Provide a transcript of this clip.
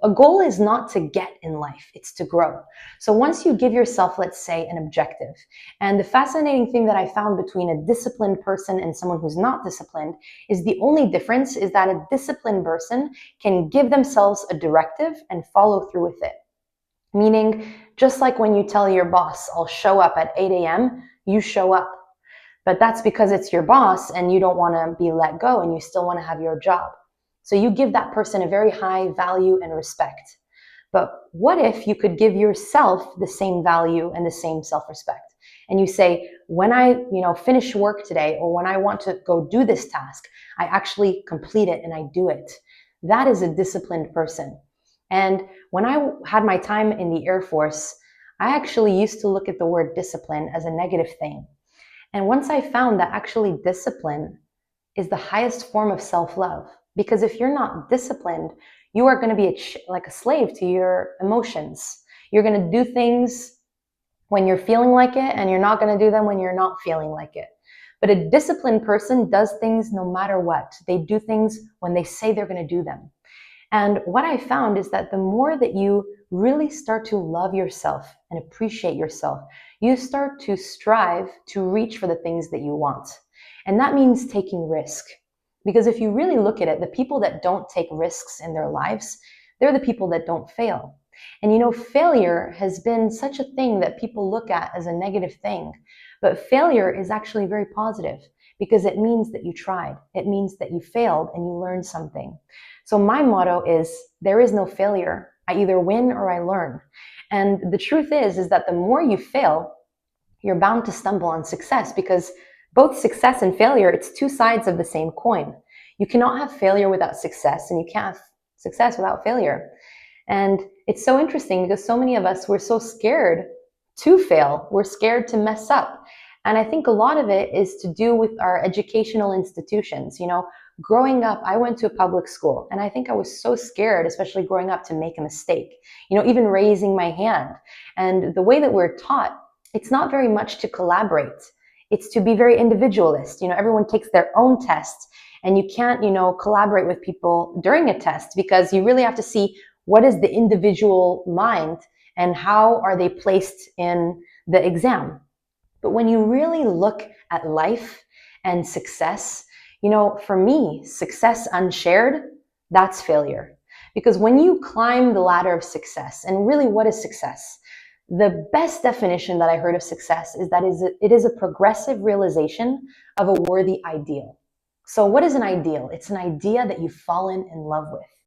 A goal is not to get in life, it's to grow. So once you give yourself, let's say, an objective, and the fascinating thing that I found between a disciplined person and someone who's not disciplined is the only difference is that a disciplined person can give themselves a directive and follow through with it. Meaning, just like when you tell your boss, I'll show up at 8 a.m., you show up. But that's because it's your boss and you don't want to be let go and you still want to have your job. So you give that person a very high value and respect. But what if you could give yourself the same value and the same self-respect? And you say, when I, finish work today, or when I want to go do this task, I actually complete it and I do it. That is a disciplined person. And when I had my time in the Air Force, I actually used to look at the word discipline as a negative thing. And once I found that actually discipline is the highest form of self-love, because if you're not disciplined, you are going to be like a slave to your emotions. You're going to do things when you're feeling like it, and you're not going to do them when you're not feeling like it. But a disciplined person does things no matter what. They do things when they say they're going to do them. And what I found is that the more that you really start to love yourself and appreciate yourself, you start to strive to reach for the things that you want. And that means taking risk. Because if you really look at it, the people that don't take risks in their lives, they're the people that don't fail. And failure has been such a thing that people look at as a negative thing. But failure is actually very positive because it means that you tried. It means that you failed and you learned something. So my motto is, there is no failure. I either win or I learn. And the truth is that the more you fail, you're bound to stumble on success, because both success and failure, it's two sides of the same coin. You cannot have failure without success, and you can't have success without failure. And it's so interesting because so many of us, we're so scared to fail. We're scared to mess up. And I think a lot of it is to do with our educational institutions. Growing up, I went to a public school, and I think I was so scared, especially growing up, to make a mistake, even raising my hand. And the way that we're taught, it's not very much to collaborate. It's to be very individualist. Everyone takes their own tests, and you can't, collaborate with people during a test, because you really have to see what is the individual mind and how are they placed in the exam. But when you really look at life and success, for me, success unshared, that's failure. Because when you climb the ladder of success, and really, what is success? The best definition that I heard of success is that it is a progressive realization of a worthy ideal. So what is an ideal? It's an idea that you've fallen in love with.